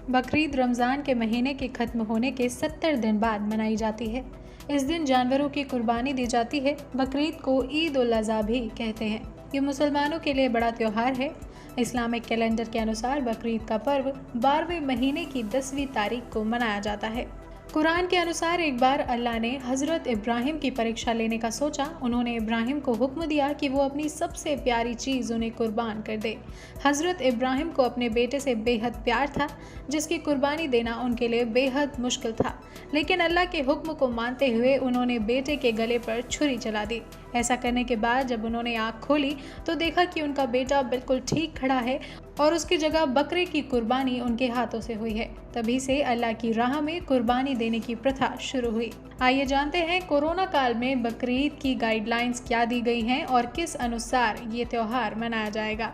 बकरीद रमज़ान के महीने के ख़त्म होने के 70 दिन बाद मनाई जाती है। इस दिन जानवरों की कुर्बानी दी जाती है। बकरीद को ईद उल अज़हा भी कहते हैं। ये मुसलमानों के लिए बड़ा त्योहार है। इस्लामिक कैलेंडर के अनुसार बकरीद का पर्व 12वें महीने की 10वीं तारीख को मनाया जाता है। कुरान के अनुसार एक बार अल्लाह ने हज़रत इब्राहिम की परीक्षा लेने का सोचा। उन्होंने इब्राहिम को हुक्म दिया कि वो अपनी सबसे प्यारी चीज़ उन्हें कुर्बान कर दे। हज़रत इब्राहिम को अपने बेटे से बेहद प्यार था, जिसकी कुर्बानी देना उनके लिए बेहद मुश्किल था। लेकिन अल्लाह के हुक्म को मानते हुए उन्होंने बेटे के गले पर छुरी चला दी। ऐसा करने के बाद जब उन्होंने आँख खोली तो देखा कि उनका बेटा बिल्कुल ठीक खड़ा है और उसकी जगह बकरे की कुर्बानी उनके हाथों से हुई है। तभी से अल्लाह की राह में कुर्बानी देने की प्रथा शुरू हुई। आइए जानते हैं कोरोना काल में बकरीद की गाइडलाइंस क्या दी गई हैं और किस अनुसार ये त्योहार मनाया जाएगा।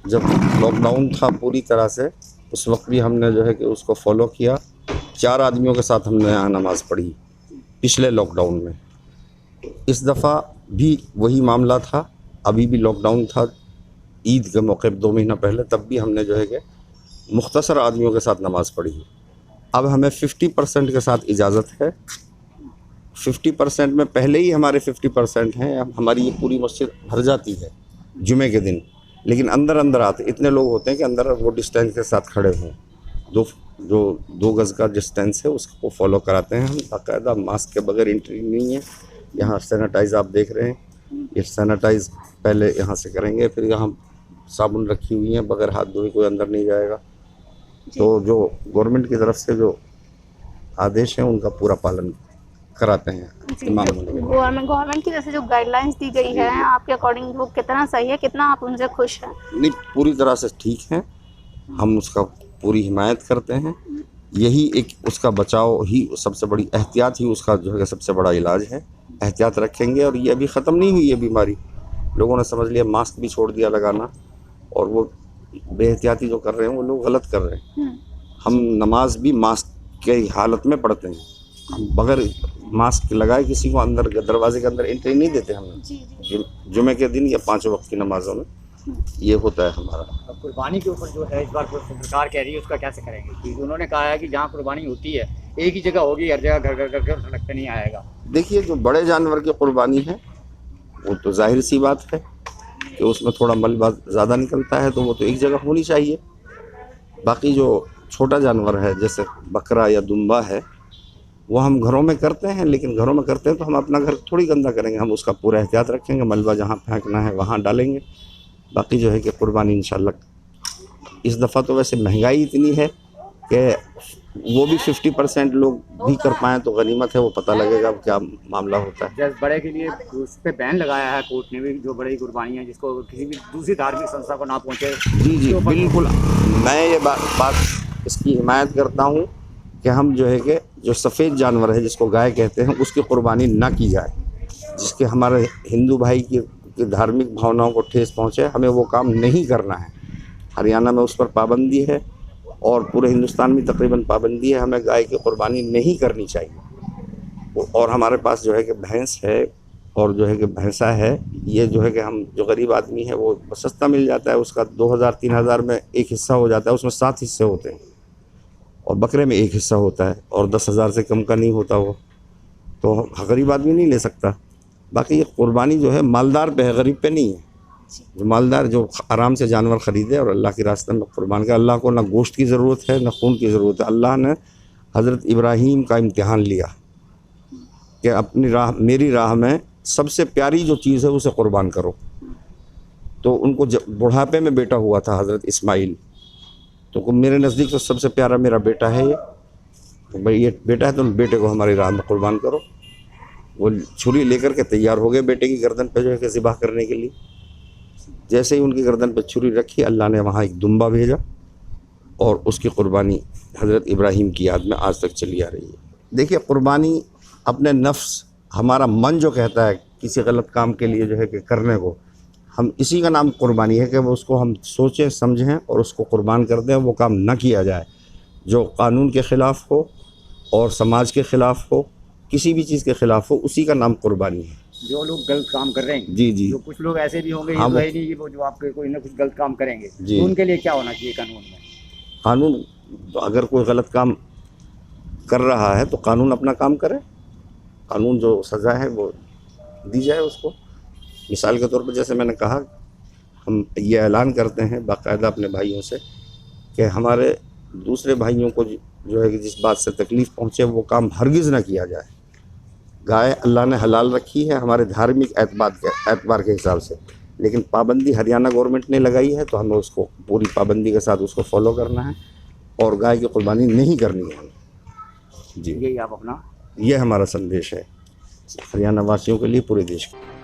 जब लॉकडाउन था पूरी तरह से, उस वक्त भी हमने जो है कि उसको फॉलो किया। 4 आदमियों के साथ हमने यहाँ नमाज़ पढ़ी पिछले लॉकडाउन में। इस दफ़ा भी वही मामला था। अभी भी लॉकडाउन था ईद के मौके पर 2 महीना पहले, तब भी हमने जो है कि मुख्तसर आदमियों के साथ नमाज़ पढ़ी। अब हमें 50% के साथ इजाज़त है। 50% में पहले ही हमारे 50% हैं। अब हमारी ये पूरी मस्जिद भर जाती है जुमे के दिन, लेकिन अंदर अंदर आते इतने लोग होते हैं कि अंदर वो डिस्टेंस के साथ खड़े हों। जो 2 गज़ का डिस्टेंस है उसको फॉलो कराते हैं हम। बाकायदा मास्क के बगैर एंट्री नहीं है। यहाँ सैनिटाइज़ आप देख रहे हैं, ये सैनिटाइज़ पहले यहाँ से करेंगे, फिर यहाँ साबुन रखी हुई हैं, बगैर हाथ धोए कोई अंदर नहीं जाएगा। तो जो गवर्नमेंट की तरफ से जो आदेश हैं उनका पूरा पालन कराते हैं। गवर्नमेंट की तरफ से जो गाइडलाइंस दी गई है, आपके अकॉर्डिंग वो कितना सही है, कितना आप उनसे खुश हैं? नहीं, पूरी तरह से ठीक है। हम उसका पूरी हिमायत करते हैं। यही एक उसका बचाव ही सबसे बड़ी एहतियात ही उसका जो है सबसे बड़ा इलाज है। एहतियात रखेंगे और ये अभी ख़त्म नहीं हुई है बीमारी। लोगों ने समझ लिया, मास्क भी छोड़ दिया लगाना, और वो बेहतियाती जो कर रहे हैं वो लोग गलत कर रहे हैं। हम नमाज भी मास्क के हालत में पढ़ते हैं। हम बगैर मास्क लगाए किसी को अंदर दरवाजे के अंदर एंट्री नहीं देते। हम जुमे के दिन या 5 वक्त की नमाजों में ये होता है हमारा। अब कुर्बानी के ऊपर जो है इस बार सरकार कह रही है उसका कैसे करेंगे? क्योंकि उन्होंने कहा है कि जहाँ कुर्बानी होती है एक ही जगह होगी, हर जगह घर घर घर सड़क पे नहीं आएगा। देखिए, जो बड़े जानवर की कुर्बानी है वो तो जाहिर सी बात है कि उसमें थोड़ा मलबा ज़्यादा निकलता है, तो वो तो एक जगह होनी चाहिए। बाकी जो छोटा जानवर है जैसे बकरा या दुम्बा है, वो हम घरों में करते हैं, लेकिन घरों में करते हैं तो हम अपना घर थोड़ी गंदा करेंगे। हम उसका पूरा एहतियात रखेंगे, मलबा जहाँ फेंकना है वहाँ डालेंगे। बाकी जो है कि कुर्बानी इंशाल्लाह इस दफ़ा तो वैसे महंगाई इतनी है कि वो भी 50% लोग भी कर पाएँ तो गनीमत है। वो पता लगेगा क्या मामला होता है। जैसे बड़े के लिए उस पर बैन लगाया है कोर्ट ने भी, जो बड़ी कुर्बानी है जिसको किसी भी दूसरी धार्मिक संस्था को ना पहुँचे। जी बिल्कुल, मैं ये बात इसकी हिमायत करता हूँ कि हम जो है कि जो सफ़ेद जानवर है जिसको गाय कहते हैं उसकी कुर्बानी ना की जाए, जिसके हमारे हिंदू भाई की धार्मिक भावनाओं को ठेस पहुँचे। हमें वो काम नहीं करना है। हरियाणा में उस पर पाबंदी है और पूरे हिंदुस्तान में तकरीबन पाबंदी है। हमें गाय की कुर्बानी नहीं करनी चाहिए। और हमारे पास जो है कि भैंस है और जो है कि भैंसा है, ये जो है कि हम जो गरीब आदमी है वो सस्ता मिल जाता है। उसका 2000-3000 में एक हिस्सा हो जाता है, उसमें 7 हिस्से होते हैं, और बकरे में 1 हिस्सा होता है, और 10,000 से कम का नहीं होता वो, तो गरीब आदमी नहीं ले सकता। बाकी ये कुर्बानी जो है मालदार पे है, गरीब पे नहीं है। जो मालदार जो आराम से जानवर ख़रीदे और अल्लाह के रास्ते में कुर्बान करे। अल्लाह को ना गोश्त की ज़रूरत है ना खून की ज़रूरत है। अल्लाह ने हज़रत इब्राहीम का इम्तिहान लिया कि अपनी राह, मेरी राह में सबसे प्यारी जो चीज़ है उसे कुर्बान करो। तो उनको बुढ़ापे में बेटा हुआ था हज़रत इस्माइल, तो मेरे नज़दीक तो सबसे प्यारा मेरा बेटा है ये। तो भाई ये बेटा है तो बेटे को हमारी राह में कुर्बान करो। वो छुरी लेकर के तैयार हो गए बेटे की गर्दन पे जो है कि ज़िबा करने के लिए। जैसे ही उनकी गर्दन पे छुरी रखी, अल्लाह ने वहाँ एक दुम्बा भेजा और उसकी कुर्बानी हज़रत इब्राहीम की याद में आज तक चली आ रही है। देखिए, कुर्बानी अपने नफ्स, हमारा मन जो कहता है किसी गलत काम के लिए जो है कि करने को, हम इसी का नाम कुर्बानी है कि वो उसको हम सोचें समझें और उसको कुर्बान कर दें। वो काम ना किया जाए जो कानून के ख़िलाफ़ हो और समाज के ख़िलाफ़ हो, किसी भी चीज़ के ख़िलाफ़ हो, उसी का नाम कुर्बानी है। जो लोग गलत काम कर रहे हैं, जी जो कुछ लोग ऐसे भी होंगे, हाँ, ये तो है नहीं कि वो जो आपके कोई ना कुछ गलत काम करेंगे, जी, तो उनके लिए क्या होना चाहिए कानून में? कानून, अगर कोई गलत काम कर रहा है तो कानून अपना काम करे, कानून जो सज़ा है वो दी जाए उसको। मिसाल के तौर पर जैसे मैंने कहा, हम ये ऐलान करते हैं बाकायदा अपने भाइयों से कि हमारे दूसरे भाइयों को जो है कि जिस बात से तकलीफ़ पहुँचे वो काम हरगिज़ ना किया जाए। गाय अल्लाह ने हलाल रखी है हमारे धार्मिक एतबार के हिसाब से, लेकिन पाबंदी हरियाणा गवर्नमेंट ने लगाई है तो हमें उसको पूरी पाबंदी के साथ उसको फॉलो करना है और गाय की कुर्बानी नहीं करनी है। जी, यही आप अपना ये हमारा संदेश है हरियाणा वासियों के लिए, पूरे देश के।